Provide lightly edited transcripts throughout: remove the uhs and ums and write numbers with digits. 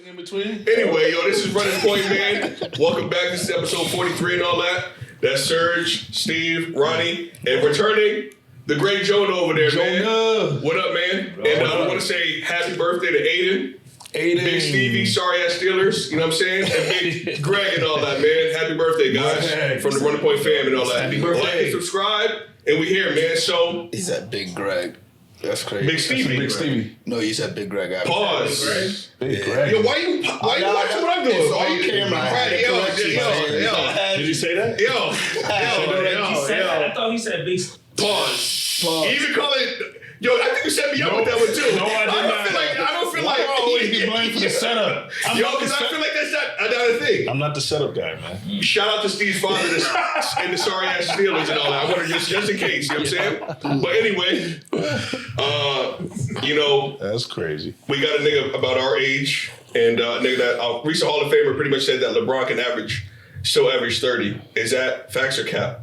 in between. Anyway, yo, this is Runnin Point, man. Welcome back. This is episode 43 and all that. That's Serge, Steve, Ronnie, and returning the great Jonah over there, man. What up, man? And I want to say happy birthday to Aiden. Big Stevie, sorry ass Steelers, you know what I'm saying? And Big Greg and all that, man. Happy birthday, guys. From the Runnin Point fam and all that. Happy birthday. Like and subscribe, and we here, man. So he said Big Greg. That's crazy. Big Stevie. Big Stevie. No, you said Big Greg. Pause. Big Greg. Yo, why you watching what I'm doing? It's Why on you camera. Yo. Did you say that? Yo. I thought he said big. Pause. Even call it. Yo, I think you set me up with that one too. No, I did not. I don't feel like. always be blamed for the setup. Yo, because I feel like that's not another thing. I'm not the setup guy, man. Shout out to Steve's father and the sorry ass Steelers and all that. I want to just in case, you know what I'm saying? But anyway, That's crazy. we got a nigga about our age, and a nigga that recent Hall of Famer pretty much said that LeBron can still average 30. Is that facts or cap?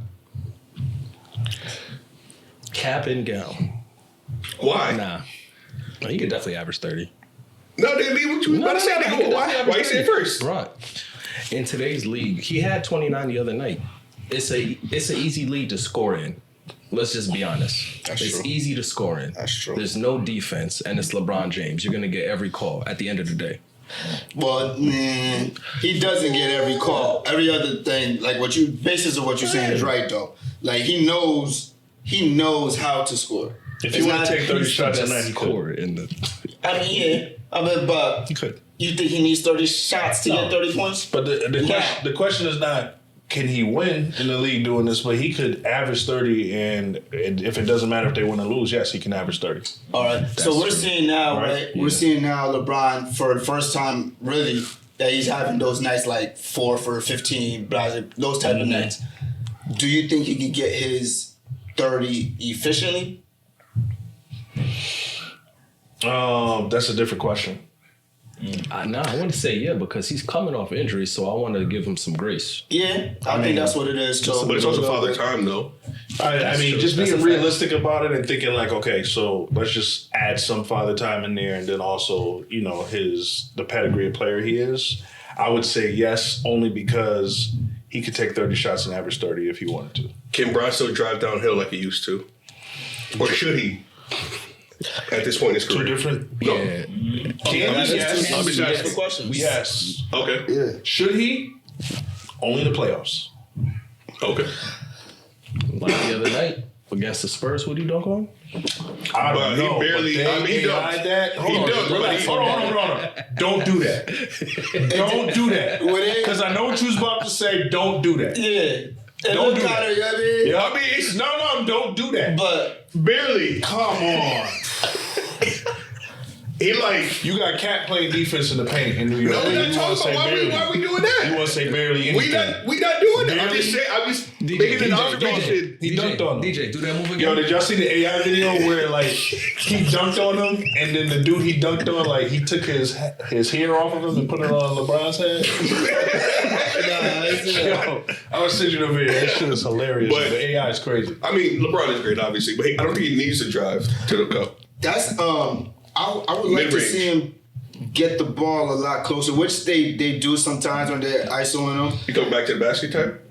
Cap and gown. Why? Nah. No, he could definitely average 30. No, they leave what you about to say. Nigga, why you say it first? Right. In today's league, he had 29 the other night. It's an easy league to score in. Let's just be honest. It's easy to score in. That's true. There's no defense, and it's LeBron James. You're going to get every call at the end of the day. Well, he doesn't get every call. Every other thing, like basis of what you're saying is right though. Like he knows how to score. If you want to take 30 shots a night, he could. But He could. You think he needs 30 shots to get 30 points? But the question is not can he win in the league doing this, but he could average 30, and if it doesn't matter if they win or lose, yes, he can average 30. All right. So we're seeing now, right? Yeah. We're seeing now LeBron for the first time, really, that he's having those nights like 4 for 15, those type of nights. Do you think he could get his 30 efficiently? That's a different question. I want to say because he's coming off injury, so I want to give him some grace. Yeah, I think that's what it is. Too. But it's also father time, though. I mean, just being realistic about it and thinking like, okay, so let's just add some father time in there, and then also, the pedigree of player he is. I would say yes, only because he could take 30 shots and average 30 if he wanted to. Can Bron still drive downhill like he used to? Or should he? At this point in his career. 2 different. No. Yeah. Can he? Yes. I'm just asking questions. Yes. Okay. Yeah. Should he? Only in the playoffs. Okay. Like the other night against the Spurs, would he dunk on? I don't know. He barely. He dunked. That. Hold on. Don't do that. Don't do that. Because I know what you was about to say. Don't do that. Yeah. Don't do that. Don't do that. But barely. Come on. You got Cat playing defense in the paint in New York. No, we're not talking about why are we doing that? You want to say barely anything. We not doing that. I'm just making an observation. He dunked on him. DJ, do that move again. Yo, did y'all see the AI video where he dunked on him, and then the dude he dunked on, he took his hair off of him and put it on LeBron's head? Yo, I was sending you the video. That shit is hilarious. But the AI is crazy. I mean, LeBron is great, obviously, but I don't think he needs to drive to the cup. That's I would like to see him get the ball a lot closer, which they do sometimes when they're isoing him. You go back to the basket type?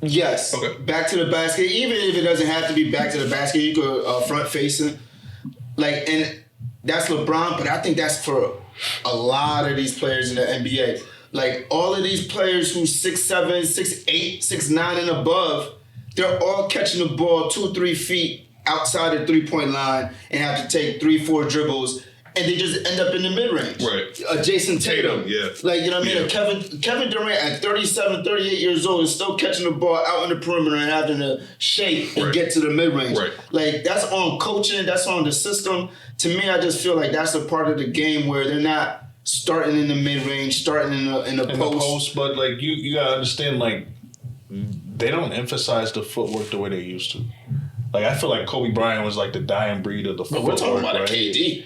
Yes. Okay. Back to the basket. Even if it doesn't have to be back to the basket, you could front facing. And that's LeBron, but I think that's for a lot of these players in the NBA. Like all of these players who's 6'7", 6'8", 6'9", and above, they're all catching the ball 2-3 feet outside the 3-point line and have to take 3-4 dribbles, and they just end up in the mid-range. Right. Jayson Tatum. Yeah. Like, you know what I mean? Yeah. Kevin Durant at 37, 38 years old is still catching the ball out in the perimeter and having to shake and get to the mid-range. Right. Like, that's on coaching. That's on the system. To me, I just feel like that's a part of the game where they're not starting in the mid-range, starting in the post. But, you got to understand, they don't emphasize the footwork the way they used to. I feel like Kobe Bryant was the dying breed of the football. We're talking about a KD.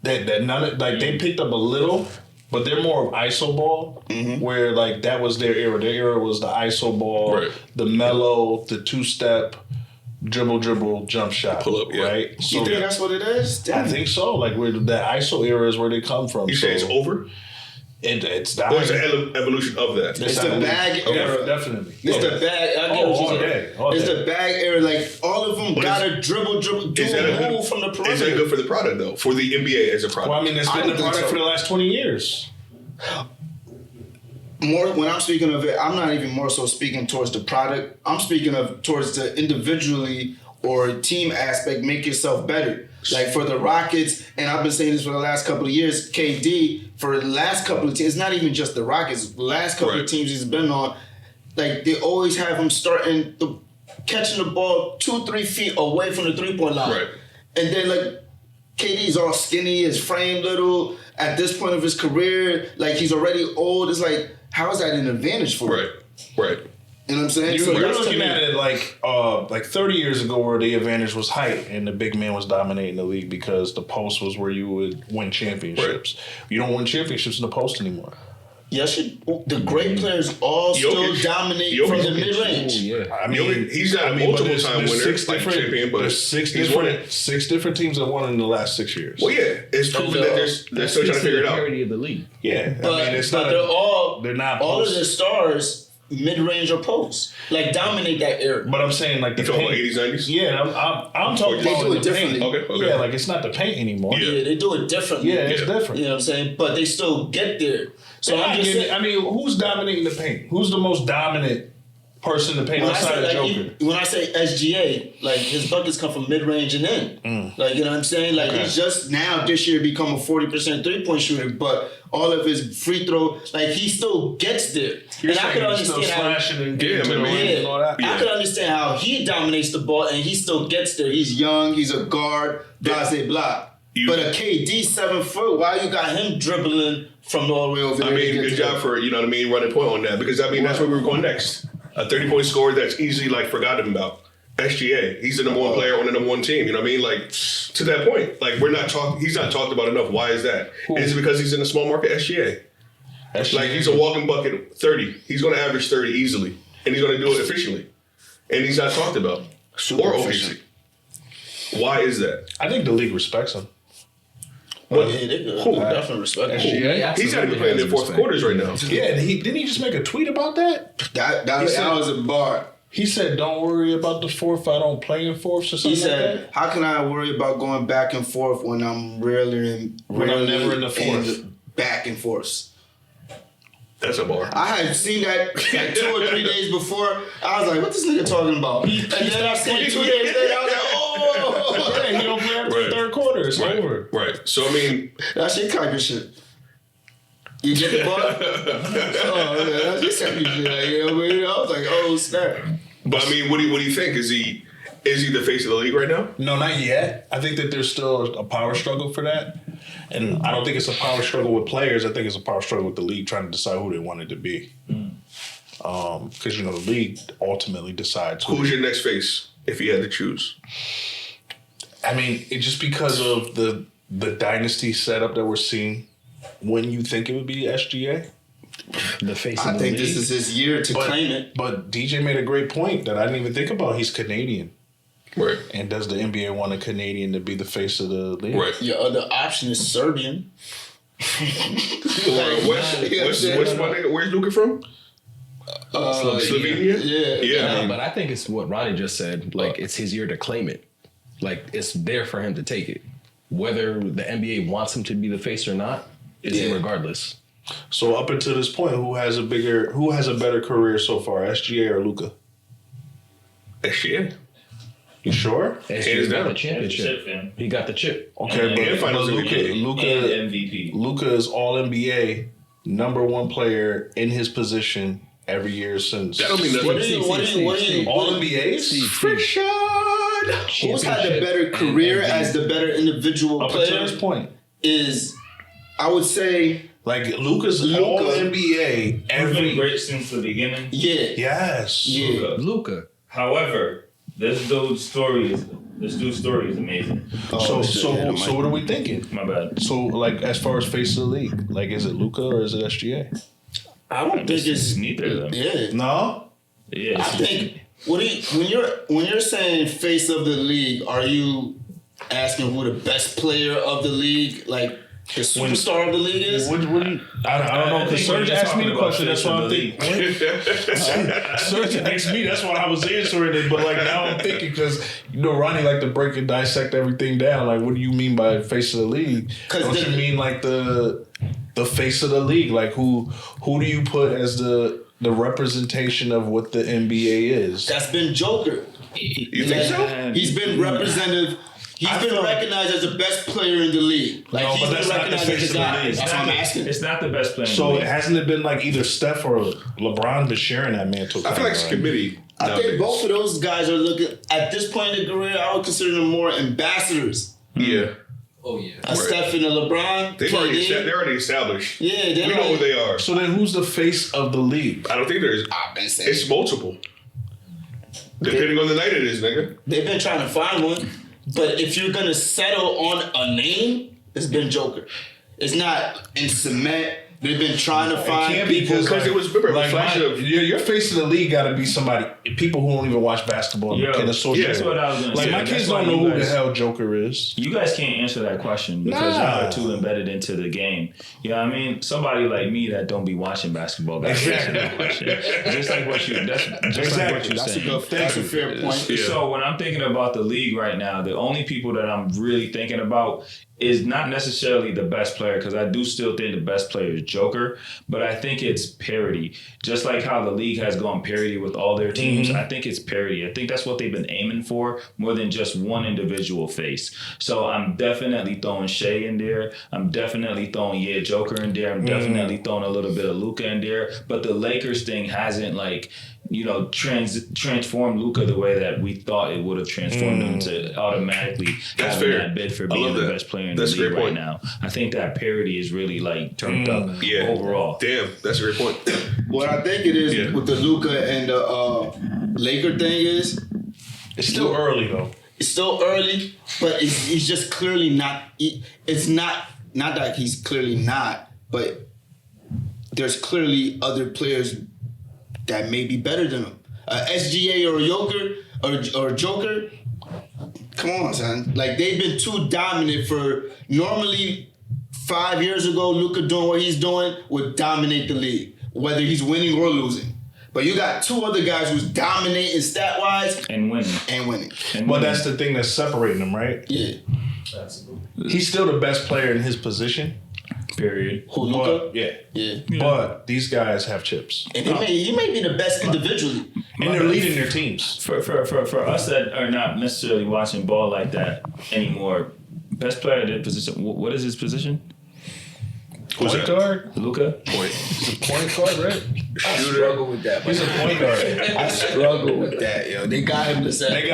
They picked up a little, but they're more of ISO ball, where that was their era. Their era was the ISO ball, the mellow, the 2-step, dribble, jump shot. Pull up, right? So, you think that's what it is? Damn. I think so. Where that ISO era is where they come from. You say it's over? It's Or is dying. it an evolution of that? It's the bag era. Definitely. It's the bag. I get what you're saying. All It's day. the bag era. Like all of them gotta dribble, do a move from the perimeter. Is that good for the product though? For the NBA as a product? Well, I mean, that's been the product for the last 20 years. More when I'm speaking of it, I'm not even more so speaking towards the product. I'm speaking of towards the individually or team aspect. Make yourself better. Like for the Rockets, and I've been saying this for the last couple of years. KD for the last couple of teams, it's not even just the Rockets. The last couple of teams he's been on, like they always have him catching the ball 2-3 feet away from the 3-point line, Right. and then like KD's all skinny, his frame little. At this point of his career, like he's already old. It's like, how is that an advantage for him? Right. You know what I'm saying? You're that's looking to me. at it like 30 years ago where the advantage was height and the big man was dominating the league because the post was where you would win championships. Right. You don't win championships in the post anymore. Yes, the great players all still dominate from the mid-range. Yeah. I mean, he's not a multiple-time winner, like champion, but there's six he's won it. different teams that won in the last 6 years. Well, yeah, it's proven that they're still trying to figure it out. Parity of the league. Yeah, But, I mean, it's but not. they're not all post. of the stars mid-range or post, like dominate that era. But I'm saying like the You talking about paint. 80s, 90s? Yeah, I'm talking They about do in it the differently. paint. Okay. Yeah, like it's not the paint anymore. Yeah, they do it differently. Yeah, it's Yeah. different. You know what I'm saying? But they still get there. So Yeah, I'm just saying. I mean, who's dominating the paint? Who's the most dominant person in the paint When I, outside say, of like, Joker? when I say SGA, like his buckets come from mid-range and in. Like, you know what I'm saying? Like he's just now this year become a 40% three-point shooter, but all of his free throw, like he still gets there. You're and I saying could he's still understand how slashing and getting to the man. rim and all that. I could understand how he dominates the ball and he still gets there. He's young, he's a guard, blah, blah, blah. But a KD 7 foot, why you got him dribbling from all the way over there? I mean, good job for, you know what I mean, running point on that. Because, I mean, that's where we were going next. A 30-point scorer that's easily, like, forgotten about. SGA. He's the number one player on the number one team. You know what I mean? Like, to that point. Like, he's not talked about enough. Why is that? Is it because he's in a small market? SGA. Like, he's a walking bucket 30. He's going to average 30 easily. And he's going to do it efficiently. And he's not talked about. Or OKC. Why is that? I think the league respects him. Yeah, they good. Definitely respect him. He's not even playing in fourth quarters right now. Yeah, didn't he just make a tweet about that? That was a bar. He said, "Don't worry about the fourth. I don't play in fourths or something." He said, like that. "How can I worry about going back and forth when I'm rarely never in the fourth? back and forth?" That's a bar. I had seen that like 2 or 3 days before. I was like, "What this nigga talking about?" And then I seen it 2 days later. I was like, "Oh, Yeah, he don't play after the third quarter. It's over." Right. So, I mean, that shit type of shit." You get the ball? Oh, man, that's just type of shit. Like, you know what I mean? I was like, "Oh snap!" but I mean, what do you think? Is he the face of the league right now? No, not yet. I think that there's still a power struggle for that. And I don't think it's a power struggle with players. I think it's a power struggle with the league trying to decide who they want it to be. Because, the league ultimately decides Who's your next face if you had to choose? I mean, it's just because of the dynasty setup that we're seeing, when you think it would be SGA. The face of I the think league. this is his year to claim it. But DJ made a great point that I didn't even think about. He's Canadian. Right. And does the NBA want a Canadian to be the face of the league? Right. Your other option is Serbian. Where's Luka from? Slovenia? Yeah. No, but I think it's what Ronnie just said. Like, it's his year to claim it. Like, it's there for him to take it. Whether the NBA wants him to be the face or not is irregardless. So up until this point, who has a better career so far, SGA or Luka? SGA. You sure? SGA got down. the championship. Chip, He got the chip. Okay, And but finals MVP. and MVP. Luka is all NBA, number one player in his position every year since. That don't mean nothing. What do you all NBAs? Friction. Who's had the better career as the better individual Up until player this point, is, I would say, like Luka's all NBA He's been every. great since the beginning. Yes. Yeah. Luka. However, this dude's story is amazing. So what are we thinking? My bad. So like as far as face of the league, like is it Luka or is it SGA? I don't think it's neither of them. Yeah. No. Yeah. I think when you're saying face of the league, are you asking who the best player of the league? Like the superstar of the league is? I don't know. Because Serge asked me the question. That's why I'm thinking. Serge asked me. That's why I was answering it. But like now I'm thinking because Ronnie like to break and dissect everything down. Like, what do you mean by face of the league? Don't you mean like the face of the league? Like who do you put as the representation of what the NBA is? That's been Joker. You think so? He's been representative. He's been recognized as the best player in the league. Like No, he's but been that's not the recognized face as of the the guy. league. That's what I'm asking. It's not the best player. So hasn't it been like either Steph or LeBron been sharing that mantle? I feel like it's a committee. I think nowadays. both of those guys are looking at this point in their career. I would consider them more ambassadors. Yeah. Oh yeah. A Steph and a LeBron. They're already established. Yeah, We know who they are. So then who's the face of the league? I don't think there's. I've been saying. It's multiple. Depending on the night it is, nigga. They've been trying to find one, but if you're gonna settle on a name, it's been Joker. It's not in cement. They've been trying to find people because it was a flash of your face of the league got to be somebody. People who don't even watch basketball can associate. That's what I was gonna say. Like my kids don't know who the hell Joker is. You guys can't answer that question because y'all are too embedded into the game. You know what I mean? Somebody like me that don't be watching basketball. Exactly. Just like what you. That's just like what you're saying. That's a fair point. Yeah. So when I'm thinking about the league right now, the only people that I'm really thinking about is not necessarily the best player, because I do still think the best player is Joker, but I think it's parity. Just like how the league has gone parity with all their teams, I think it's parity. I think that's what they've been aiming for more than just one individual face. So I'm definitely throwing Shai in there. I'm definitely throwing Joker in there. I'm definitely throwing a little bit of Luka in there. But the Lakers thing hasn't transformed Luka the way that we thought it would have transformed him to automatically have that bid for being the best player in the league right now. I think that parity is really turned up overall. Damn, that's a great point. What I think it is with the Luka and the Laker thing is, it's still early though. It's still early, but he's just clearly not. It's not that he's clearly not, but there's clearly other players that may be better than him. SGA or a Joker, come on, son. Like, they've been too dominant for... Normally, 5 years ago, Luka doing what he's doing would dominate the league, whether he's winning or losing. But you got two other guys who's dominating stat-wise. And winning. But that's the thing that's separating them, right? Yeah. He's still the best player in his position. Period. Who, Luka? Yeah. But these guys have chips. And he may be the best individually. And they're leading their teams. For us that are not necessarily watching ball like that anymore, best player at their position, what is his position? Point guard? Luka? Point. He's a point guard, right? I struggle with that. He's a point guard. I struggle with that, yo. They got him to say They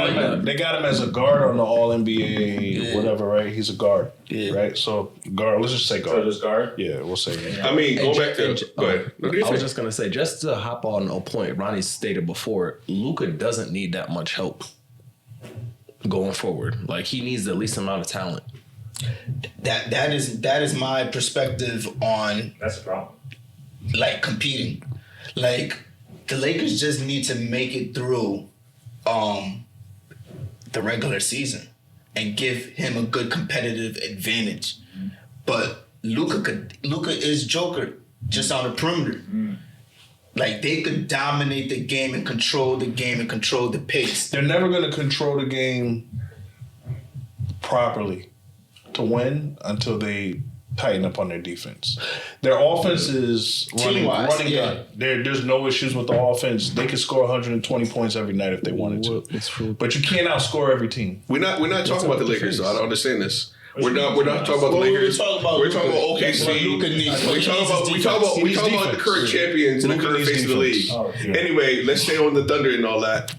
got him as a guard on the All NBA, whatever, right? He's a guard, right? So guard. Let's just say guard. So just guard? Yeah, we'll say that. I mean, go back to. Go ahead. I was just gonna say, just to hop on a point Ronnie stated before, Luka doesn't need that much help going forward. Like, he needs the least amount of talent. That is my perspective on That's the problem. like competing. Like, the Lakers just need to make it through the regular season and give him a good competitive advantage. But Luka is Joker just on the perimeter. Like, they could dominate the game and control the game and control the pace. They're never going to control the game properly to win until they tighten up on their defense. Their offense is running gun. There's no issues with the offense. They could score 120 points every night if they wanted to. It's true. But you can't outscore every team. We're not talking about the Lakers, so I don't understand this. We're not talking about the Lakers. We're talking about OKC. We talk about the current champions and the current face of the league. Anyway, let's stay on the Thunder and all that.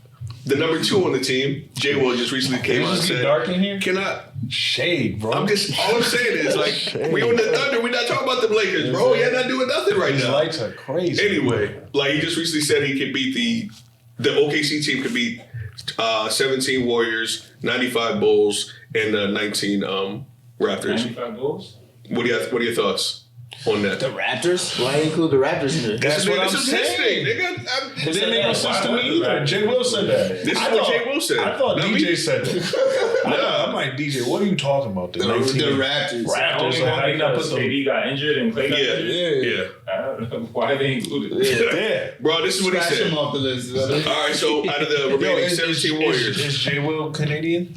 The number 2 on the team, J. Will, just recently came out and said, dark in here? Cannot. Shade, bro. All I'm saying is, like, we on the Thunder, we're not talking about the Lakers, bro. You're not doing nothing right These now. lights are crazy. Anyway, like, he just recently said he could beat the OKC team could beat 17 Warriors, 95 Bulls, and 19 Raptors. 95 Bulls? What are your thoughts on that? The Raptors? Why include the Raptors in there? That's what I'm saying. Nigga. It didn't make no sense to me either. Jay Will said that. This is what Jay Will said. I thought Not DJ me. said that. I'm like, DJ, what are you talking about? The Raptors. Only How you not put them? KD got injured and Clay got injured. Yeah. I don't know why they included it. Yeah. Bro, this is what he Scratch said. him off the list. All right, so out of the remaining 17 Warriors. Is J. Will Canadian?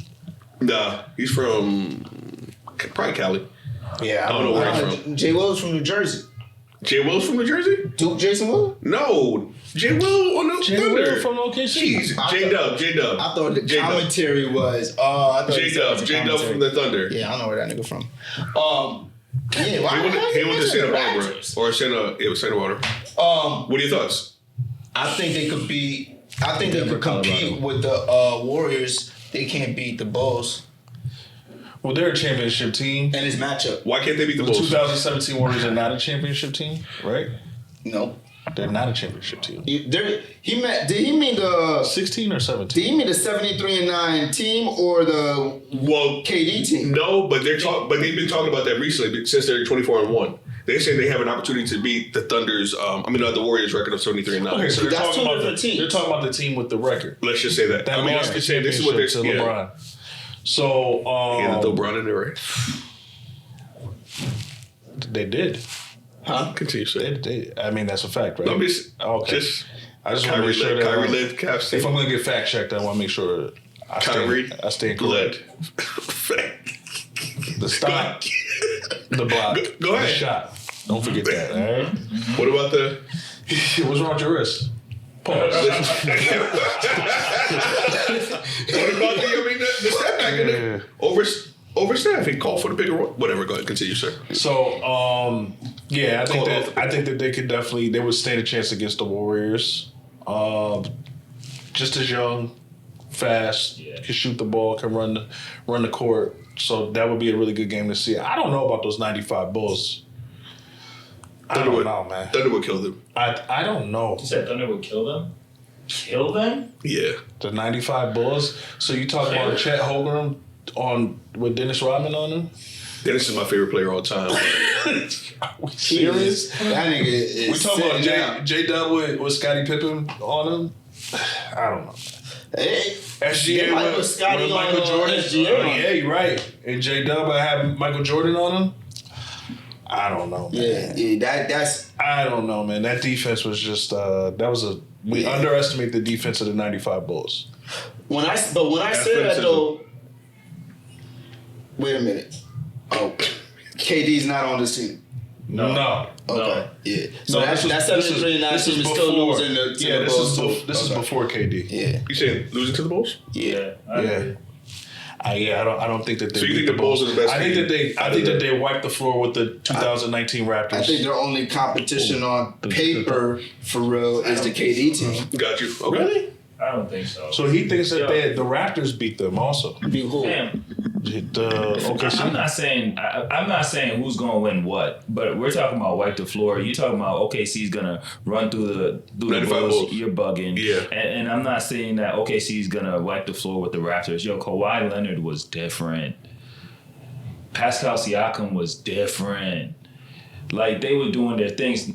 Nah, he's from probably Cali. Yeah, I don't know where he's from. Jay Will's from New Jersey. Jay Will's from New Jersey? Duke Jason Will? No. Jay Will on the J. Thunder. Will from OKC. Jeez, J-Dub. I thought the J-Dub. commentary was. I thought J-Dub from the Thunder. Yeah, I don't know where that nigga from. Yeah, why He went to Santa Barbara. Raptors? Or Santa Barbara. What are your thoughts? I think they could beat. I think they Denver, could compete Colorado. with the Warriors. They can't beat the Bulls Well, they're a championship team. in his matchup. Why can't they beat the The Bulls? 2017 Warriors are not a championship team, right? No, They're not a championship team. did he mean the? 16 or Did 17? he mean the 73-9 team or the Well, KD team? no, but they've been talking about that recently since they're 24-1. They say they have an opportunity to beat the Thunder's. The Warriors' record of 73-9. Okay, so they're That's talking, two about the, different teams. they're talking about the team with the record. Let's just say that. That lost the this championship is what they're to yeah. LeBron. So, Yeah, throw Brown in there, right? they did. Huh? Continue, sir. I mean, that's a fact, right? I'm just, Okay. I just want to Kyrie make sure led, that Kyrie led Cavs if team. I'm going to get fact checked, I want to make sure I stay correct. led. The stop, the block, Go ahead. the shot. Don't forget that, all right? What about the? What's wrong with your wrist? Pause. What about the step back in there? Overstaff. He called for the bigger one. Whatever. Go ahead. Continue, sir. So, I think that they could definitely they would stand a chance against the Warriors. Just as young, fast, can shoot the ball, can run the court. So that would be a really good game to see. I don't know about those 95 Bulls. I don't know, man. Thunder would kill them. I don't know. You said Thunder would kill them? Kill them? Yeah. The 95 Bulls. So you talk about Chet Holmgren with Dennis Rodman on him? Dennis is my favorite player all time. Are we serious? That nigga is. We talking about J-Dub with Scottie Pippen on him? I don't know. Hey, SGA Michael with Scotty Michael on Jordan. SGA. Yeah, you're right. And J-Dub have Michael Jordan on him? I don't know, man. Yeah, that's. I don't know, man. That defense was just we underestimate the defense of the 95 Bulls. When I say that though, wait a minute. Oh, KD's not on this team. No. Okay. Yeah. So No, that's 73-9 team is still losing to the Bulls. This is before KD. Yeah. You saying losing to the Bulls? Yeah. I don't think that they. So you beat think the Bulls are the best I think team? that they wiped the floor with the 2019 Raptors. I think their only competition on paper for real is the KD team. Got you. Okay. Really? I don't think so. So he thinks that the Raptors beat them also. Be cool. Damn. OKC. I'm not saying who's gonna win what, but we're talking about wipe the floor. You talking about OKC's gonna run through the Bulls. You're bugging. Yeah. And I'm not saying that OKC's gonna wipe the floor with the Raptors. Yo, Kawhi Leonard was different. Pascal Siakam was different. Like they were doing their things.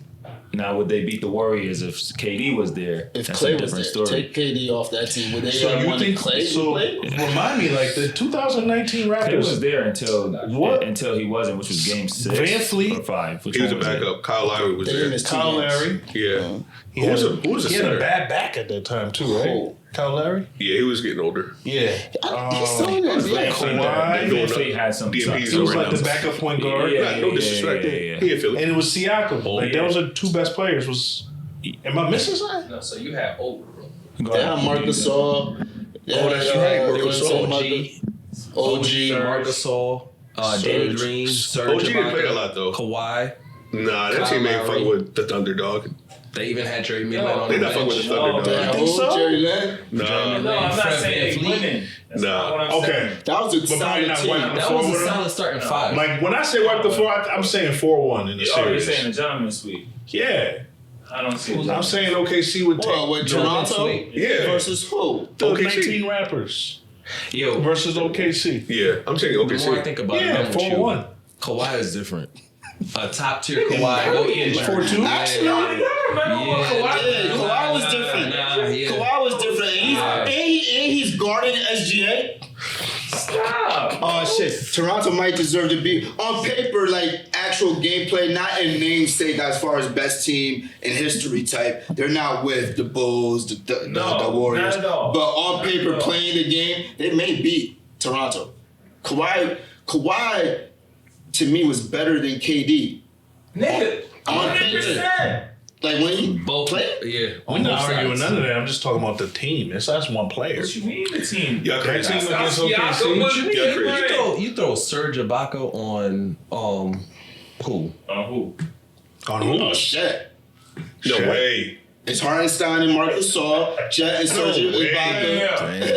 Now, would they beat the Warriors if KD was there? If That's Clay a was there, different story. take KD off that team. Would they So have you won think Clay? so? Remind me, like the 2019 Raptors. Clay was there until What? he wasn't, which was Game 6 Van Fleet? or 5. Which He was a one it? backup. Kyle Lowry was They there. missed Kyle 2 games. Lowry. Yeah. He Who was had a a center? bad back at that time too, right? Cool. Kyle Lowry. Yeah, he was getting older. Yeah. He's still in the NBA. Kawhi. Van Fleet had some. DMPs He was right like now. the backup point guard. Yeah, no disrespect. yeah. He in Philly. And it was Siakam. Like Yeah. those are two best players. Am I missing something? No, so you had over. Yeah, Marcus Gasol. Oh, that's right, Marcus Gasol. OG. Marc Gasol, Danny Green, Serge OG didn't Ibaka, play a lot though. Kawhi. Nah, that Kyle team ain't fuck Lowry. with the Thunder, dog. They even had Jerry Miller on They the not fuck with bench. the Thunder, Oh, dog. think so? Jerry Lynn. Nah. No, I'm not Fred saying Van they Fleet. winning. That's Nah. not what I'm Okay. saying. That was a But probably solid not team. wiping the That floor was with a them. solid starting five. Like when I say wipe the floor, I'm saying 4-1 in the Oh, you're series. saying the gentleman's sweep. Yeah. I don't see it. I'm saying OKC would take Well, with Toronto Sweet. Yeah. versus who? the OKC. 19 Rappers Yo, versus OKC. Yeah, I'm saying the more I OKC. think about it, Yeah, I'm with you. 4-1. Kawhi is different. A top tier Kawhi. Go get 4-2. Actually, Kawhi was different. Nah, yeah. Kawhi was different. And he's guarding SGA. Stop. Oh shit! Toronto might deserve to be on paper, like actual gameplay, not in namesake as far as best team in history type. They're not with the Bulls, the Warriors, not at all. but on Not paper, at all. playing the game, they may beat Toronto. Kawhi, to me was better than KD. Nigga, On paper. 100%. Like when he Both played. Yeah. I'm on not both arguing sides. none of that. I'm just talking about the team. That's one player. What you mean the team? Yeah, That crazy. team against That's OKC. Siakam was Yeah, good, crazy. right? You throw Serge Ibaka on who? Who? On who? Oh shit! No Shit. way. It's Hardenstein and Marc Gasol, Jet and Serge way. Ibaka. Yeah.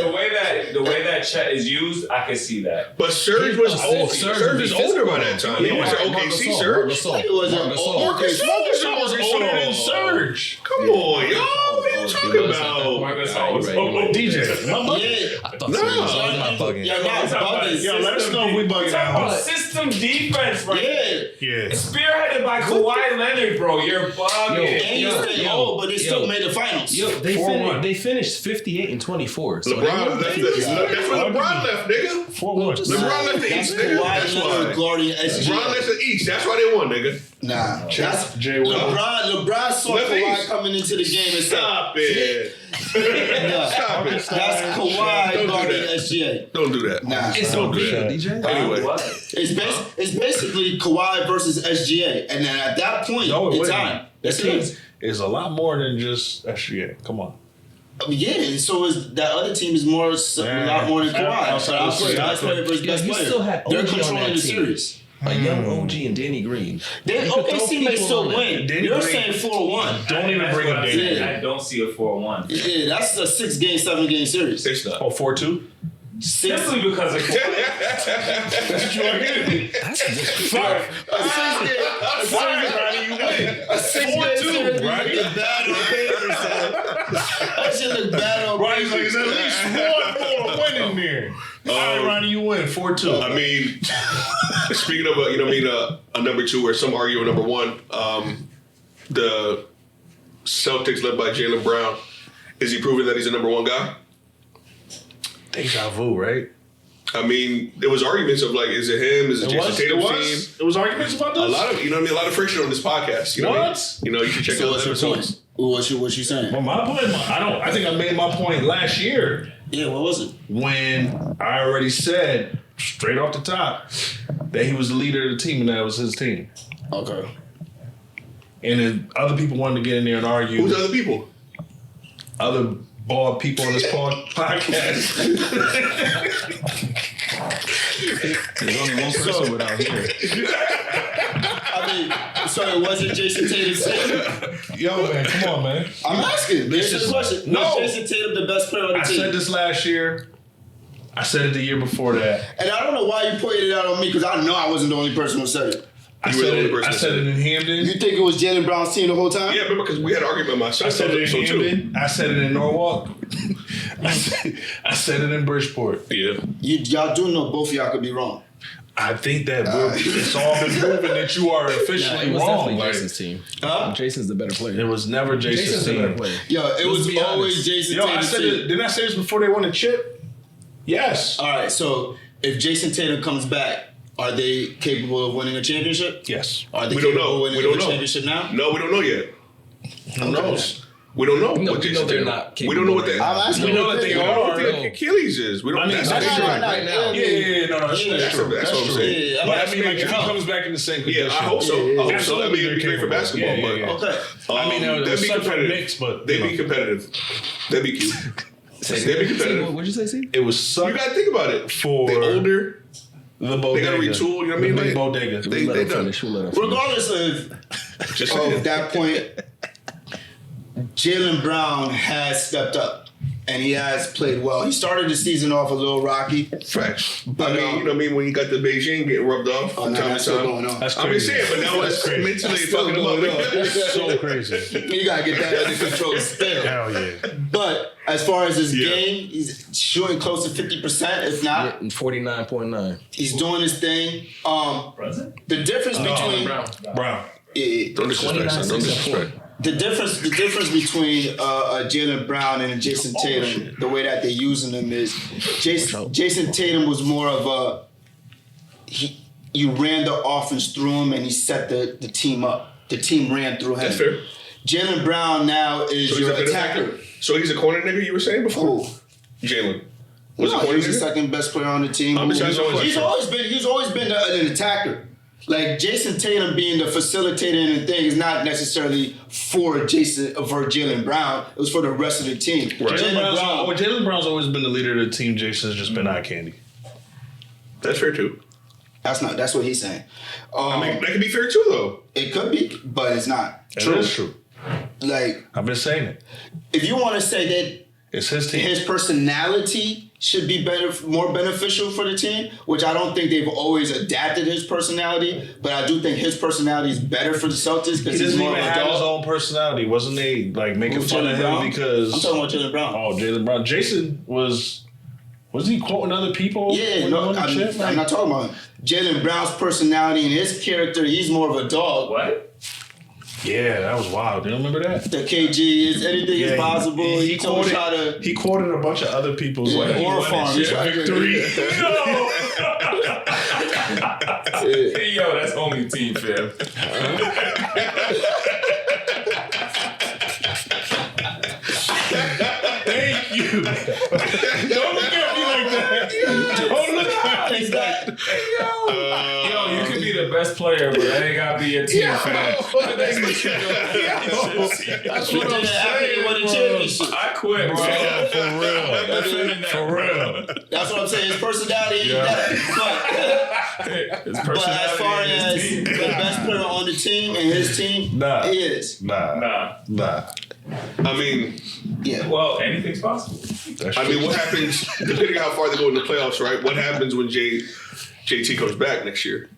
The way that Chet is used, I can see that. But Serge was old. Serge Serge was was older by that time. He was at OKC, Serge. It was an Marcus Gasol was older than Serge. Come on, y'all. What are you talking about? Marcus Right, was right, old. right. DJ. Yeah. I thought No. Serge was not bugging. You're not bugging. Yo, let us know if we bugging Talk about out. system defense, right? Yeah. Yeah. Spearheaded by Kawhi Leonard, bro. You're bugging. And you stay old, but they still made the finals. Yo, they finished 58 and 24. So LeBron left. That's when LeBron left, nigga. 4-1. LeBron left the That's East, nigga. Kawhi That's Leonard why. guarding LeBron SGA. left the East. That's why they won, nigga. Nah, that's Jay Will. LeBron saw Left the Kawhi East. coming into the game and said, Stop it. nah, Stop it. that's Don't Kawhi do guarding that. SGA. Don't do that. Nah, it's so good, DJ. Anyway. What? it's basically Kawhi versus SGA, and then at that point, No, it's wait. time. That That's team it. is a lot more than just SGA. Come on. Yeah, and so is that other team is more a lot more than Kawhi. Outside of Best player versus Yeah, best you player. still had They're OG on controlling that the team. series. A young OG and Danny Green. Then You could throw OKC may people still on it. win. Danny You're Green- saying 4-1. Don't even That's bring what up I'm Danny. saying. I don't see a 4-1. Yeah, that's a 6-game, 7-game series. It's not. Oh, 4-2? Simply because of Kawhi. That's what you are getting. That's just Fuck. A 6-game, Fine, Ronnie, you win. a 6-game 4-2, series right? look bad on paper, son. That shit look bad on Ronnie's like, paper. there's at least one more win in there. All right, Ronnie, you win 4-2. I mean, speaking of a number two, or some argue a number one, the Celtics led by Jaylen Brown. Is he proving that he's a number one guy? Deja vu, right? I mean, there was arguments of like, is it him? Is it Jayson Tatum's team? It was arguments about this? A lot of, a lot of friction on this podcast. You know what I mean? What? You should check So out what's the your episodes. point? What you saying? Well, my point, I think I made my point last year Yeah, what was it? when I already said straight off the top that he was the leader of the team and that was his team. Okay. And then other people wanted to get in there and argue. Who's the other people? Other bald people on this podcast. there's only one person without here. I mean, so it wasn't Jayson Tatum. Yo, man, come on, man. I'm asking. This Answer the is- question. No. Was Jayson Tatum the best player on the I team? said this last year. I said it the year before that. And I don't know why you pointed it out on me because I know I wasn't the only person who said it. I You were the said only it, person I that said said it in Hamden. You think it was Jaylen Brown's team the whole time? Yeah, remember because we had an argument about I said it in so too. Hamden. I said it in Norwalk. I said it in Bridgeport. Yeah. Y'all do know both of y'all could be wrong. I think that it's all been proven that you are Nah, officially it was wrong. definitely Like, Jason's team. Huh? Jason's the better player. it was never Jason's Jason's the better team. player. Yo, it was be always honest. Jayson Yo, I Tatum's said team. it. Didn't I say this before they won the chip? Yes. All right, so if Jayson Tatum comes back, are they capable of winning a championship? Yes. Are they We don't capable know. of winning We don't a know. championship now? No, we don't know yet. Who knows? We don't know. No, what we Jason know they're Tatum- not We don't know what capable they. right now. I'm asking We know that you. they We don't know what are. their Achilles is. We don't. I mean, that's that's not true. right. Right now. Yeah, no, that's Yeah, true. that's what I'm true. saying. Yeah, I'm But I asking mean, like, you if he how. comes back in the same condition. Yeah, I hope so. I hope so. I Absolutely, mean, it'd be great for they're basketball, capable. but Yeah, yeah, Okay. I mean, they'd there's be some from competitive. Knicks, but They'd you be know. competitive. They'd be cute. Say They'd be that. competitive. What'd you say, Steve? It was You suck gotta think about it. for They're older. the bodega. They gotta retool, you know what I mean? The big Like, bodega. they- We'll let him done. finish. We'll let him finish. Regardless of Just saying. that point, Jaylen Brown has stepped up. And he has played well. He started the season off a little rocky. Facts. But, I mean, you know what I mean? When you got the Beijing getting rubbed off from no, time that's to still time. going on. That's I'm just crazy. saying, but now it's crazy. mentally That's still fucking them going on. up. That's so crazy. You gotta get that under control still. Hell yeah. But as far as his Yeah. game, he's shooting close to 50%. If not, 49.9. he's doing his thing. Present? The difference between Brown. Brown. Yeah, Don't disrespect, son. Don't disrespect. The difference between Jaylen Brown and Jayson Tatum, the way that they're using them is Jayson Tatum was more of you ran the offense through him and he set the team up. The team ran through him. That's fair. Jaylen Brown now is your attacker. So he's a corner nigga, you were saying before? Who? Jaylen. He's the second best player on the team. He's always been an attacker. Like Jayson Tatum being the facilitator and thing is not necessarily for Jaylen Brown. It was for the rest of the team. Right. Jaylen Brown's always been the leader of the team. Jason's just been eye candy. That's fair too. That's what he's saying. I mean, that could be fair too, though. It could be, but it's not. It is true. Like, I've been saying it. If you want to say that it's his team, his personality should be more beneficial for the team, which I don't think they've always adapted his personality, but I do think his personality is better for the Celtics because he's more of a dog. He doesn't even have his own personality. Wasn't they like making fun of him because I'm talking about Jaylen Brown. Oh, Jaylen Brown. Jason was he quoting other people? Yeah, no, I'm not talking about him. Jaylen Brown's personality and his character, he's more of a dog. What? Yeah, that was wild. You don't remember that? The KG is anything is possible. He quoted a bunch of other people's horror farm. Victory. Yo, that's only team fam. Thank you. Don't look at me like that. Don't look at me like that. Yo, you could be the best player, but that ain't gotta be your team fan. That's what I'm saying. I quit, bro. For real. That's what I'm saying. His personality ain't that. But as far as the best player on the team and his team, he is. Nah. I mean, yeah. Well, anything's possible. I mean, what happens, depending on how far they go in the playoffs, right? What happens when JT comes back next year?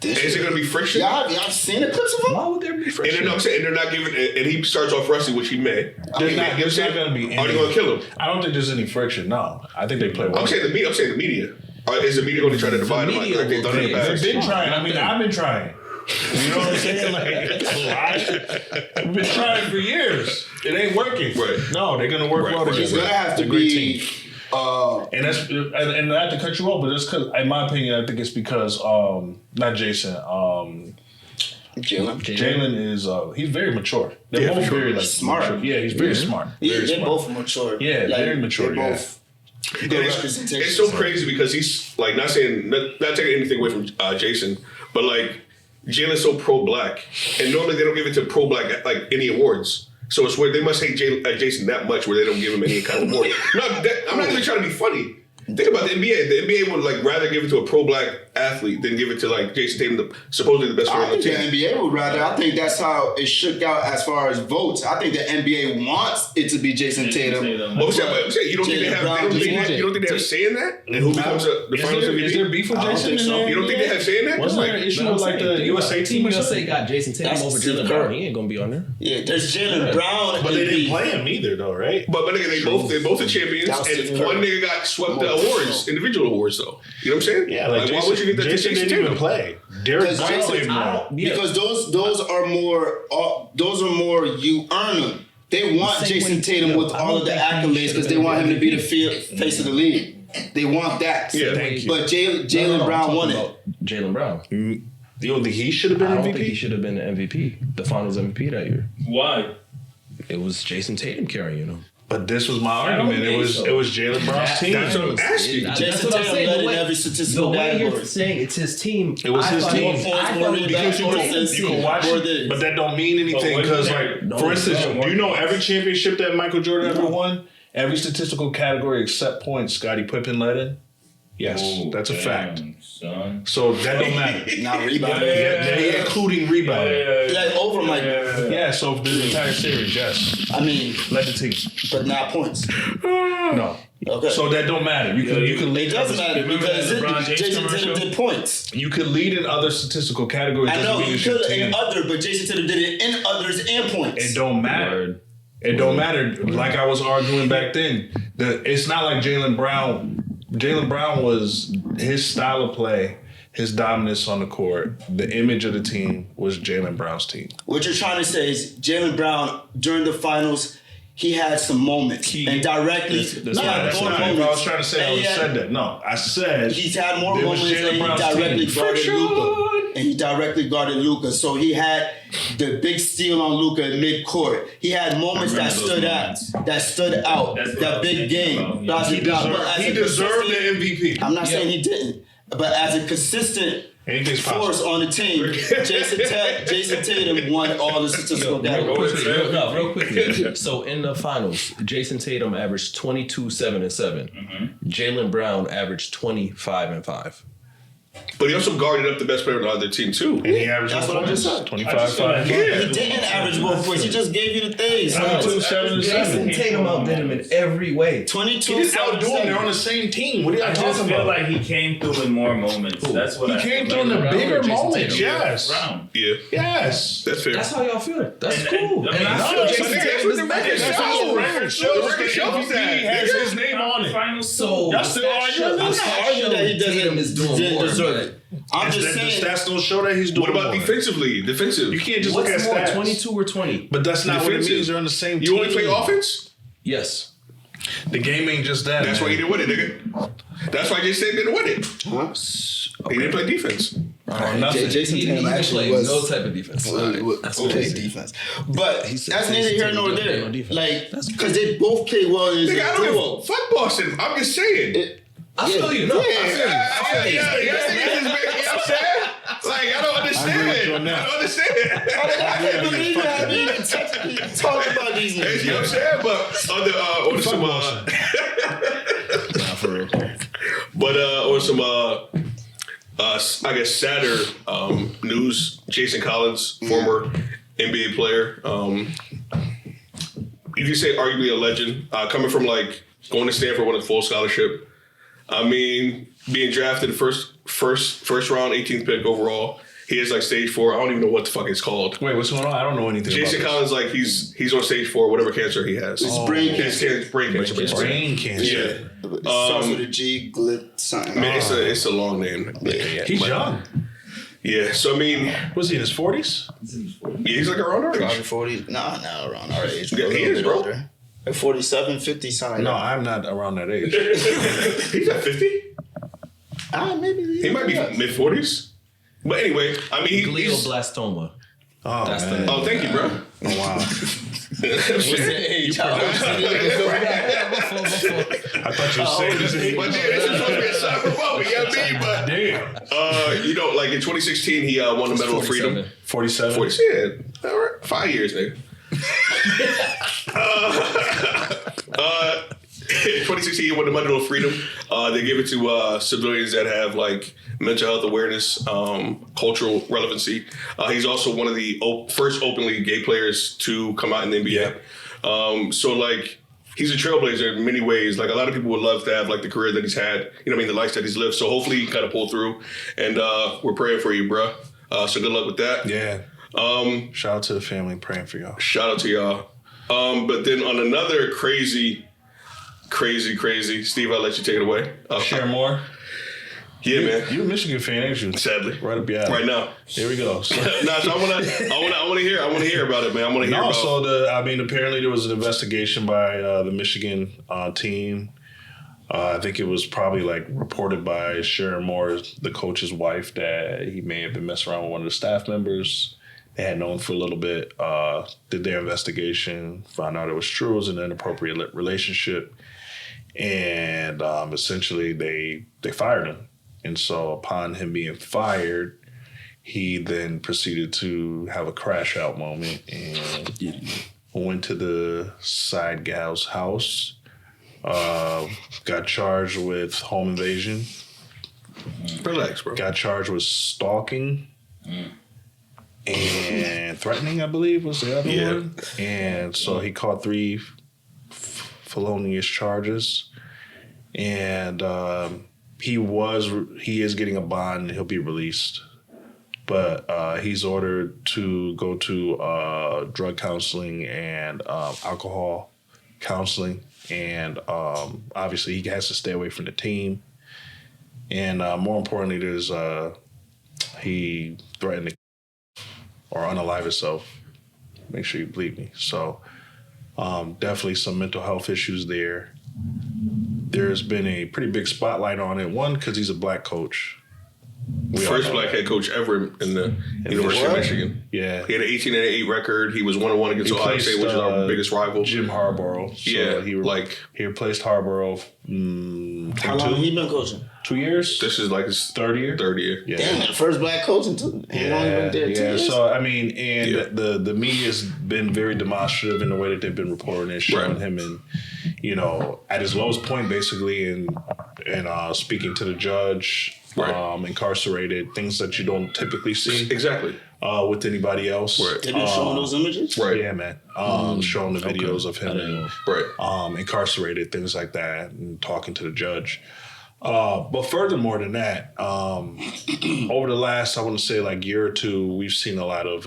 Is it going to be friction? Yeah, I've seen the clips of him. Why would there be friction? And they're not giving, and he starts off rusty, which he may. There's not going to be any. Are they going to kill him? I don't think there's any friction, no. I think they play well. I'm saying the media. Is the media going to try to divide them? Like they've done in the past? They've been trying. I mean, I've been trying. You know what I'm saying? Like, we've been trying for years. It ain't working. Right. No, they're gonna work well together. It's gonna have to be. And that's and not to cut you off, but that's because, in my opinion, I think it's because not Jason. Jaylen is he's very mature. They're both very smart. Mature. Yeah, he's very smart. They're both mature. Yeah, very mature. They're both. It's so crazy because he's like not taking anything away from Jason, but like Jaylen's so pro-black, and normally they don't give it to pro-black like any awards. So it's where they must hate Jason that much where they don't give him any kind of award. I'm not even trying to be funny. Think about the NBA. The NBA would like rather give it to a pro-black athlete than give it to like Jayson Tatum, supposedly the best player on the team. The NBA would rather. I think that's how it shook out as far as votes. I think the NBA wants it to be Jayson Tatum. But I'm saying, you don't think they have say in that? And who becomes the finals MVP? Is there beef with Jason? You don't think they have say in that? Wasn't there an issue with like the USA team? USA got Jayson Tatum over Jaylen Brown. He ain't gonna be on there. Yeah, there's Jaylen Brown, but they didn't play him either, though, right? But nigga, they both are champions, and one nigga got swept the awards, individual awards, though. You know what I'm saying? Yeah, like why would you get that Jason didn't even play? Derek Brown played more. Because those are more you earn them. They want Jayson Tatum with all of the accolades because they want him to be the face of the league. They want that. Yeah, but Jaylen Brown won it. Jaylen Brown. You don't think he should have been MVP? I don't think he should have been the MVP, the Finals MVP that year. Why? It was Jayson Tatum carrying him. But this was my argument. It was Jaylen Brown's team. That's what I'm asking. Jayson Tatum led in every statistical category. You're saying it's his team. It was his team. Because you can watch it, but that don't mean anything. Because, for instance, do you know every championship that Michael Jordan ever won? Every statistical category except points, Scottie Pippen led in? Yes, that's a fact. Son. So that don't matter. Not rebounding. Yeah, including rebounding. Like over Mike. Yeah, so the entire series, yes. I mean, led the team. But not points. No. Okay. So that don't matter. You can lead. It doesn't matter because Jayson Tatum did points. You could lead in other statistical categories. I know you could in other, but Jayson Tatum did it in others and points. It don't matter. It don't matter. Like I was arguing back then, it's not like Jaylen Brown. Jaylen Brown was his style of play, his dominance on the court, the image of the team was Jaylen Brown's team. What you're trying to say is Jaylen Brown during the finals, he had some moments and directly. That's not what I was trying to say. I said that. No, I said he's had more moments and he directly guarded Luka. And he directly guarded Luka. So he had the big steal on Luka in mid-court. He had moments that stood out. That big game. He deserved the MVP. I'm not saying he didn't. But as a consistent force on the team, Jayson Tatum won all the statistical data. Real quickly. So in the finals, Jayson Tatum averaged 22, 7, and 7. Mm-hmm. Jaylen Brown averaged 25 and 5. But he also guarded up the best player on the other team too. And he averaged That's what I just said. 25, 5. He didn't average more points. He just gave you the things. 22, 7, and 7. Jayson Tatum outdid him in every way. 22, He didn't 7, outdo him. They're on the same team. What are you I talking just feel about? like he came through in more moments. That's what He came through in the bigger moments. Yes. Brown. Yeah. Yes. That's fair. That's how y'all feel. That's cool. I mean, I feel no, Jayson Tatum is the best. He has his name on it. So Y'all still arguing? I'm not arguing that he Tatum is doing more. deserve it. I'm just The saying. stats don't show that he's doing What about more. defensively? Defensive. You can't just What's look at more, stats. 22 or 20? But that's not what it Defensive. means. They're on the same You team. only play offense? Yes. The game ain't just that. That's why he didn't win it, nigga. That's why Jayson didn't win it. He didn't play defense. nothing. Jayson He Tatum actually played was no type of defense. That's okay defense. But that's neither here nor there. defense. Like, because they both play well in Nigga, I this don't duo. give a fuck Boston. I'm just saying. I feel you. No, I feel you. Like, I don't understand. I don't understand. I can't believe that we even talk about these You know niggas. what I'm saying? But on some, on some, I guess sadder news. Jason Collins, former NBA player, you could say arguably a legend, coming from like going to Stanford, won a full scholarship. I mean, being drafted first round, 18th pick overall. He is like stage 4. I don't even know what the fuck it's called. Wait, what's going on? I don't know anything Jason about Collins, like he's on stage 4, whatever cancer he has. It's brain cancer. Brain cancer. this. Brain cancer. Yeah. It starts with a G, glit, something. I mean, it's a long name. He's young. Yeah. So I mean, Was he in his 40s? yeah, he's like around our Probably age. 40. Nah, around our age. Yeah, A he little is, bit bro. older. Like 47, 50, something No, like I'm not around that age. He's at 50. that. Maybe. He might be mid 40s. But anyway, I mean, he's. Glioblastoma. Oh, That's the man. name. Oh, thank you, bro. Oh, wow. What's the age? I thought you were saying his age. But yeah, this is supposed to be a soccer moment, you know what I mean? But Damn. you know, like in 2016, he won the Medal of Freedom. 47. 40, yeah, all right, 5 years, nigga. 2016, he won the Medal of Freedom. They give it to civilians that have like mental health awareness, cultural relevancy. He's also one of the first openly gay players to come out in the NBA. So like, he's a trailblazer in many ways. Like a lot of people would love to have like the career that he's had, you know what I mean, the life that he's lived. So hopefully he kind of pull through, and we're praying for you, bro. So good luck with that. Yeah. Shout out to the family, praying for y'all. Shout out to y'all. But then on another crazy, Steve, I'll let you take it away. Sherrone Moore. Yeah, man. You're a Michigan fan, ain't you? Sadly, Right up your alley. right now. Here we go. So, Nah, so I want to hear about it, man. I want to hear about. also, apparently there was an investigation by the Michigan team. I think it was probably like reported by Sherrone Moore, the coach's wife, that he may have been messing around with one of the staff members. They had known for a little bit, did their investigation, found out it was true, it was an inappropriate relationship. And essentially they fired him. And so upon him being fired, he then proceeded to have a crash out moment and went to the side gal's house, got charged with home invasion, Relax, bro. got charged with stalking and threatening, I believe was the other one. And so he caught 3 felonious charges. And he is getting a bond and he'll be released. But he's ordered to go to drug counseling and alcohol counseling. And obviously he has to stay away from the team. And more importantly, there's He threatened to or unalive himself. Make sure you believe me. So definitely some mental health issues there. There's been a pretty big spotlight on it. One, because he's a black coach. First black head coach ever in the University of Michigan. Yeah. He had an 18-8 record. He was 1-1 against Ohio State, which is our biggest rival. Jim Harbaugh. So yeah. He replaced Harbaugh. How long have he been coaching? 2 years. This is like his third year. Yeah. Damn, the first black coach in 2 years. So I mean, and the media's been very demonstrative in the way that they've been reporting and showing him, and at his lowest point, basically, and speaking to the judge, incarcerated, things that you don't typically see exactly with anybody else. Right. They've been showing those images. Right. Yeah, man. Showing the videos of him and incarcerated, things like that, and talking to the judge. But furthermore than that, over the last, I want to say like year or two, we've seen a lot of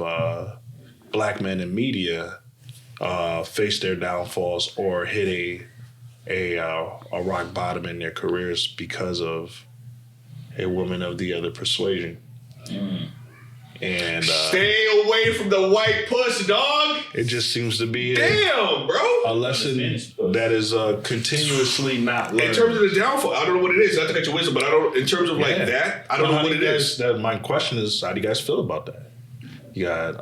black men in media face their downfalls or hit a rock bottom in their careers because of a woman of the other persuasion. And stay away from the white puss, dog. It just seems to be bro. a lesson that is continuously not learned. In terms of the downfall, I don't know what it is. Not to cut your wisdom, but I don't. In terms of that, I don't know what it is. My question is, how do you guys feel about that? You got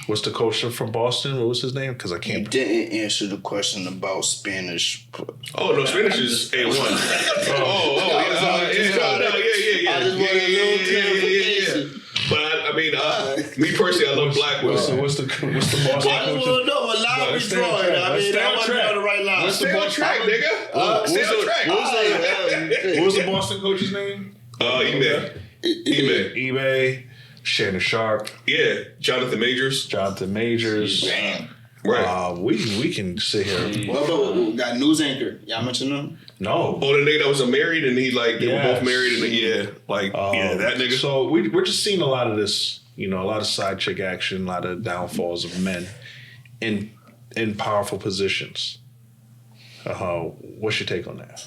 what's the coach from Boston? What was his name? Because I can't. You didn't answer the question about Spanish. Oh no, Spanish is A1. Yeah. I just wanted a little clarification. But I mean, me personally, I love black women. What's the Boston coach? I just want to know what line we drawing. I mean, I want to know the right line. Stay on track, nigga. Stay on track. What was the Boston coach's name? eBay. Shannon Sharp. Yeah, Jonathan Majors. Damn. Right. We can sit here. What about we got news anchor? Y'all mention them? No. Oh, the nigga that was married and he they were both married and that nigga. So we're just seeing a lot of this, a lot of side chick action, a lot of downfalls of men in powerful positions. What's your take on that?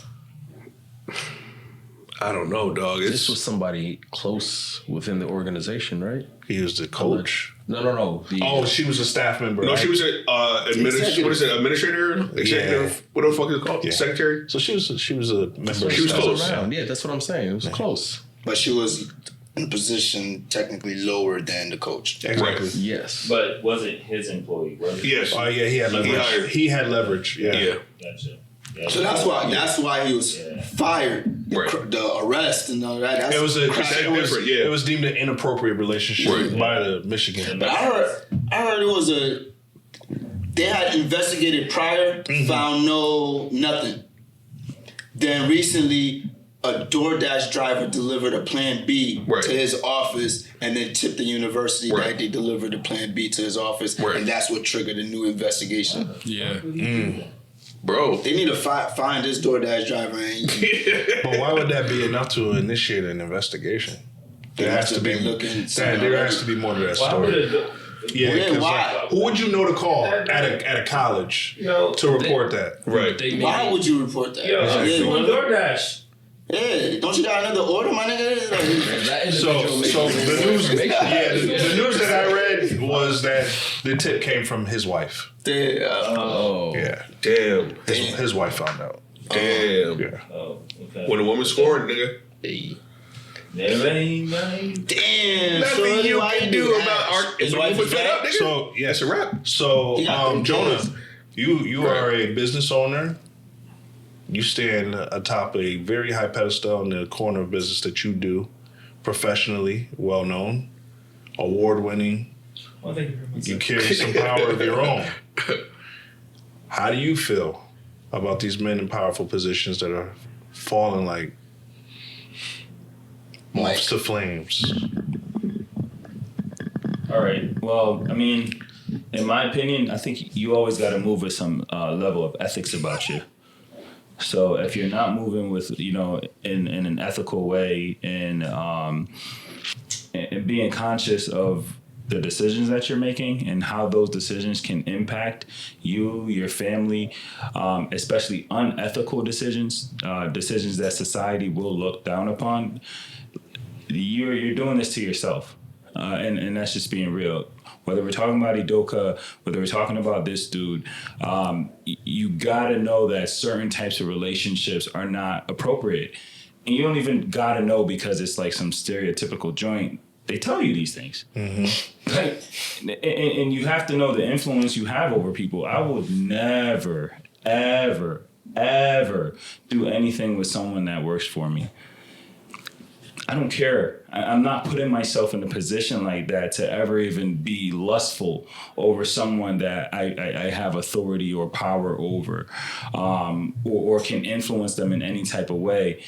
I don't know, dog. This was somebody close within the organization, right? He was the coach. No. She was a staff member. No, right? she was an administrator, executive. What the fuck is it called? Secretary. So she was a member. She was close. Yeah, that's what I'm saying. It was close. But she was in a position technically lower than the coach. Exactly. Right. Yes. But wasn't his employee? Was it? Yes. Oh yeah, he had leverage. He had leverage. Yeah. Gotcha. So that's why he was fired. Right. The arrest and all that. It was deemed an inappropriate relationship by the Michigan. But I heard it was they had investigated prior, found nothing. Then recently, a DoorDash driver delivered a Plan B to his office, and then tipped the university that they delivered a Plan B to his office, and that's what triggered a new investigation. Bro, they need to find this DoorDash driver. But why would that be enough to initiate an investigation? There has to be more to that story. Yeah, why? Who would you know to call at a college to report that? Right. Why would you report that? DoorDash. Yeah, don't you got another order, my nigga? So the news that I read was that the tip came from his wife. Yeah. Damn. His wife found out. Damn. Yeah. Oh, okay. When a woman scored, nigga. Damn. Nothing you can do about art. His wife was fed up, nigga. So That's a wrap. So Jonah, you are a business owner. You stand atop a very high pedestal in the corner of business that you do, professionally, well known, award winning. Well, thank you very much. You carry some power of your own. How do you feel about these men in powerful positions that are falling like moths to flames? All right. Well, I mean, in my opinion, I think you always got to move with some level of ethics about you. So if you're not moving with, in an ethical way and being conscious of the decisions that you're making and how those decisions can impact you, your family, especially unethical decisions that society will look down upon, you're doing this to yourself, and that's just being real. Whether we're talking about Udoka, whether we're talking about this dude, you gotta know that certain types of relationships are not appropriate. And you don't even gotta know because it's like some stereotypical joint. They tell you these things. Mm-hmm. Like, and you have to know the influence you have over people. I would never, ever, ever do anything with someone that works for me. I don't care. I'm not putting myself in a position like that to ever even be lustful over someone that I have authority or power over, or can influence them in any type of way.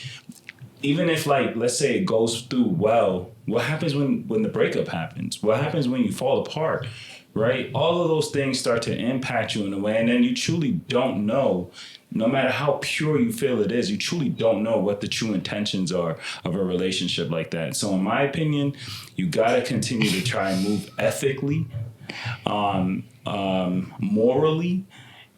Even if, like, let's say it goes through well, what happens when the breakup happens? What happens when you fall apart, right? All of those things start to impact you in a way, and then you truly don't know. No matter how pure you feel it is, you truly don't know what the true intentions are of a relationship like that. So in my opinion, you got to continue to try and move ethically, morally,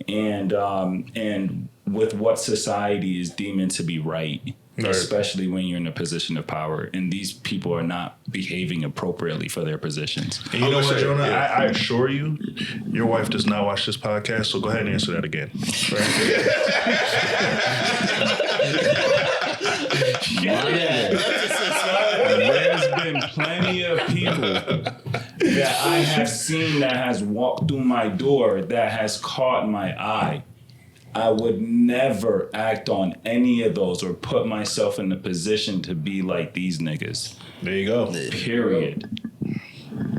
and with what society is deeming to be right. Right. Especially when you're in a position of power, and these people are not behaving appropriately for their positions. And you know what, Jonah? Yeah. I assure you, your wife does not watch this podcast, so go ahead and answer that again. There's been plenty of people that I have seen that has walked through my door that has caught my eye. I would never act on any of those or put myself in the position to be like these niggas. There you go. Period.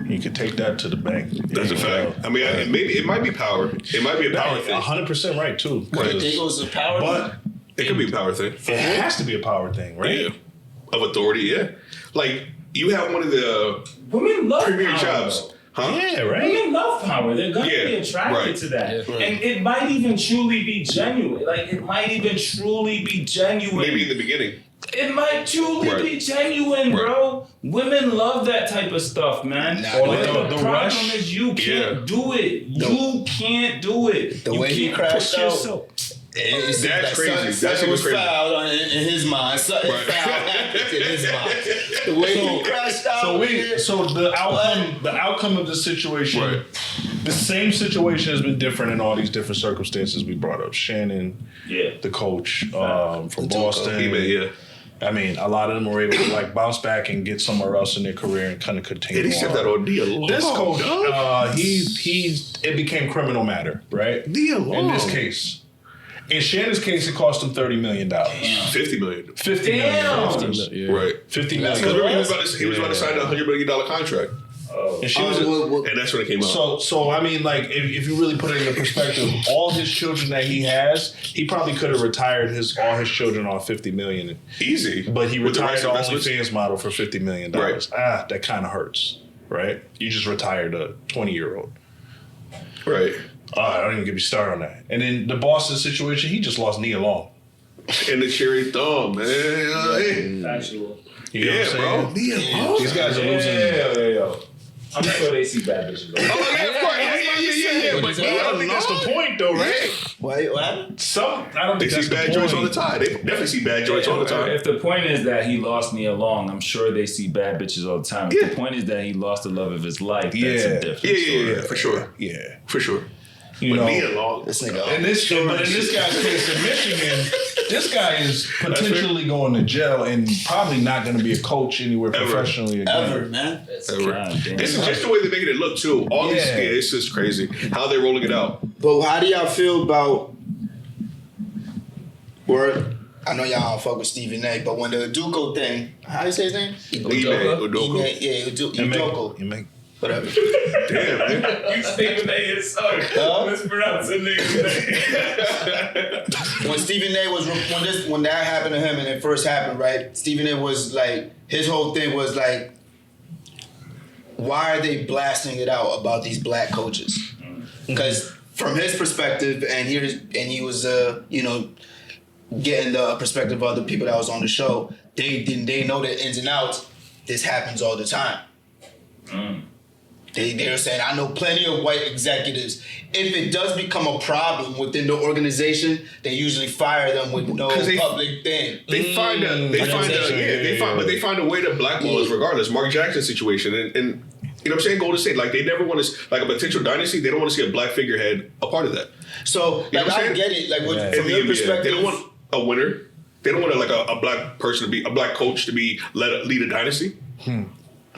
You could take that to the bank. That's a fact. I mean, maybe it might be power. It might be a power thing. 100% right, too. Right. It goes to power. But it could be a power thing. It has to be a power thing, right? Yeah. Of authority, yeah. Like, you have one of the women love premier power, jobs. Though. Huh? Yeah, right. Women love power. They're going to be attracted to that. Yeah, right. And it might even truly be genuine. Like, it might even truly be genuine. Maybe in the beginning. It might truly be genuine, bro. Women love that type of stuff, man. The problem is you can't do it. You can't do it. The way he crashed out. That's crazy. Something was fouled in his mind. Something fouled in his mind. The way he crashed out. So the outcome of the situation, the same situation has been different in all these different circumstances we brought up. Shannon, the coach from Boston. I mean, a lot of them were able to like bounce back and get somewhere else in their career and kind of continue. He said that ordeal. This coach, it became criminal matter, right? In this case. In Shannon's case, it cost him $30 million. $50 million. $50 million. Right. $50 million. He was about to sign a $100 million contract. And she and that's when it came out. So I mean, like, if you really put it into perspective, all his children that he has, he probably could have retired all his children on $50 million. Easy. But he retired the OnlyFans model for $50 million. Right. That kind of hurts, right? You just retired a 20-year-old. Right. I don't even get me started on that. And then the Boston situation, he just lost Nia Long. And the cherry thumb, man. Factual. You know what I'm bro. Nia Long. These guys are losing. Yeah. I'm sure they see bad bitches. Oh, yeah, of course. Yeah. But I don't think that's the point, though, right? What? I don't think they see bad joints all the time. They definitely see bad joints all the time. If the point is that he lost Nia Long, I'm sure they see bad bitches all the time. If the point is that he lost the love of his life, that's a different story. Yeah, for sure. Yeah. For sure. You know, Nia Long. This nigga. in this guy's case in Michigan, this guy is potentially going to jail and probably not going to be a coach anywhere professionally again. Ever, man. This is just the way they're making it look, too. All these, it's just crazy how they're rolling it out. But how do y'all feel about I know y'all don't fuck with Stephen A, but when the Udoka thing, how do you say his name? Udoka. Yeah, Udoka. Whatever. Damn, man. You Stephen A is so mispronouncing niggas' name. When Stephen A was when that happened to him and it first happened, right? Stephen A was like, his whole thing was like, why are they blasting it out about these black coaches? Because from his perspective, and he was getting the perspective of other people that was on the show, they know the ins and outs. This happens all the time. They're saying, I know plenty of white executives. If it does become a problem within the organization, they usually fire them with no public thing. They find a way to blackball us regardless. Mark Jackson situation, and you know what I'm saying? Golden State, like they never want to, like a potential dynasty, they don't want to see a black figurehead a part of that. So, like, I get it. Like, from your perspective, they don't want a winner. They don't want a black person to be a black coach to be lead a dynasty.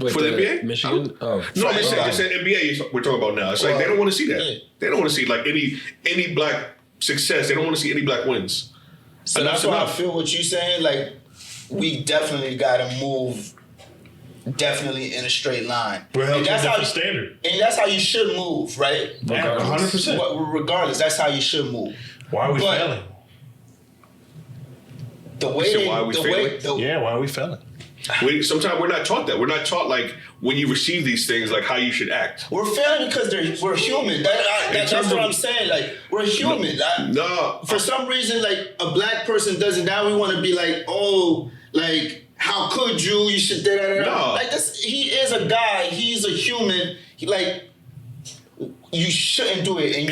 Wait, for the NBA? Michigan? No, I said NBA we're talking about now. It's like they don't want to see that. Yeah. They don't want to see like any black success. They don't want to see any black wins. So that's why I feel what you're saying. Like, we definitely got to move definitely in a straight line. We're held to a different standard. And that's how you should move, right? 100%. Regardless, that's how you should move. Why are we failing? Why are we failing? Sometimes we're not taught that. We're not taught like when you receive these things, like how you should act. We're failing because we're human. That's what I'm saying. Like, we're human. For some reason, like a black person does it. Now we want to be like, oh, like how could you? You should do that. No. Like this. He is a guy. He's a human. You shouldn't do it, and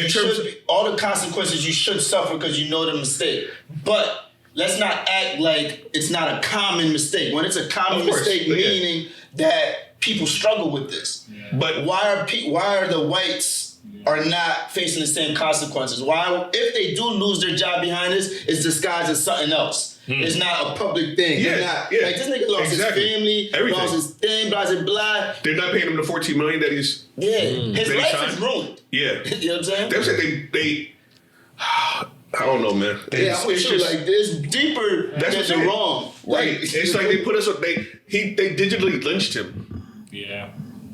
all the consequences you should suffer because you know the mistake. But let's not act like it's not a common mistake. When it's a common mistake, meaning that people struggle with this. Yeah. But why are the whites are not facing the same consequences? Why, if they do lose their job behind this, it's disguised as something else. It's not a public thing. Like this nigga lost his family, lost his thing, blah, blah, blah. They're not paying him the $14 million that he's his life is ruined. Yeah. You know what I'm saying? They're saying they I don't know, man. I'm with you. Like, there's deeper than wrong. Right. It's like they put us on. They digitally lynched him. Yeah.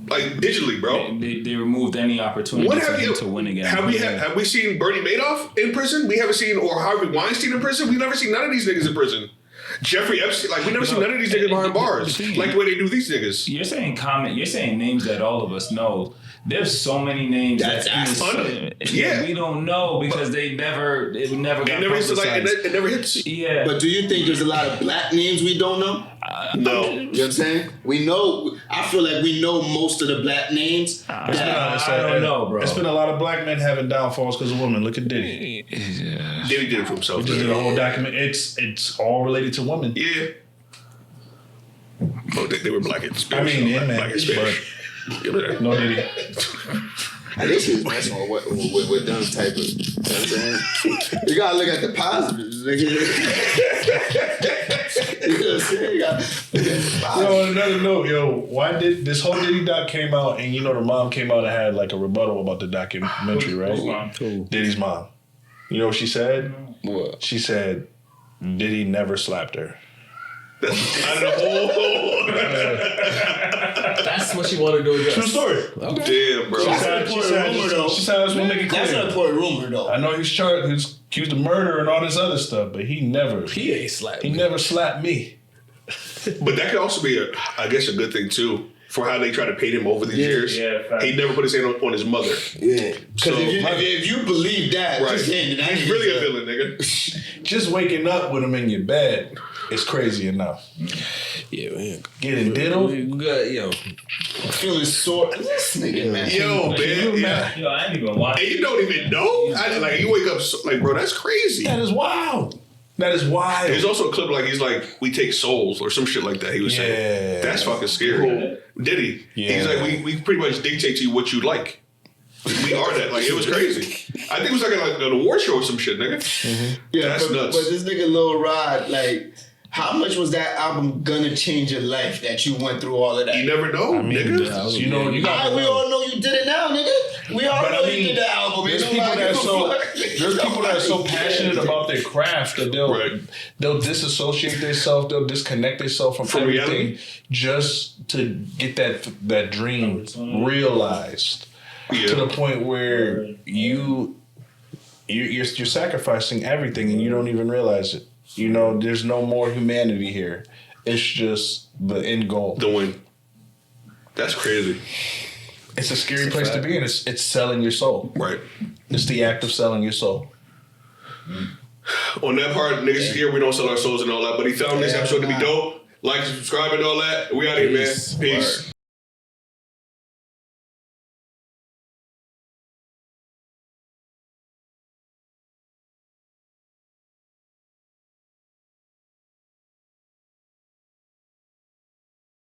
Like digitally, bro. They removed any opportunity to win again. Have we seen Bernie Madoff in prison? We haven't seen, or Harvey Weinstein in prison. We've never seen none of these niggas in prison. Jeffrey Epstein, like we never seen none of these niggas behind bars. Like the way they do these niggas. You're saying names that all of us know. There's so many names that we don't know because it never got publicized. It never hits. Yeah. But do you think there's a lot of black names we don't know? No. You know what I'm saying? We know. I feel like we know most of the black names. I don't know, bro. It's been a lot of black men having downfalls because of women. Look at Diddy. Yeah. Diddy did it for himself. He just did a whole document. It's all related to women. Yeah. Oh, they were black and Spanish. I mean, black and Spanish. No, Diddy. I think she was messing with them type of. You know what I'm saying? You gotta look at the positives. You know what I'm saying? Yo, another note, why did this whole Diddy doc came out and the mom came out and had like a rebuttal about the documentary, right? Diddy's mom. You know what she said? What? She said Diddy never slapped her. That's what she wanted to do. True story. Okay. Damn, bro. She said that's what make it clear. That's an important rumor, though. I know he's charged. He's accused of murder and all this other stuff, but he ain't slapped me. He never slapped me. But that could also be, a good thing too, for how they try to paint him over these years. Yeah, he never put his hand on his mother. Yeah. Because if you believe that, right. He's really a villain, nigga. Just waking up with him in your bed is crazy enough. Yeah, man. Getting diddled. Yo. Feeling sore. This nigga, man. Yo, man. Yeah. Yo, I ain't even watch. And you don't even know? You wake up, bro, that's crazy. That is wild. There's also a clip he's like, we take souls or some shit like that. He was saying. That's fucking scary. Diddy. Yeah. He's like, we pretty much dictate to you what you like. We are that. It was crazy. I think it was an award show or some shit, nigga. Mm-hmm. Yeah, that's nuts. But this nigga Lil Rod, how much was that album gonna change your life that you went through all of that? You never know, nigga. We all know you did it now, nigga. We all know you did the album. There's people that are so passionate about their craft that they'll disassociate themselves, they'll disconnect themselves from everything reality, just to get that dream realized to the point where you're sacrificing everything and you don't even realize it. There's no more humanity here. It's just the end goal. The win. That's crazy. It's a scary place to be in. It's selling your soul. Right. It's the act of selling your soul. On that part, niggas here, we don't sell our souls and all that, but he found this episode to be dope. Like, subscribe, and all that. We out here, man. Peace.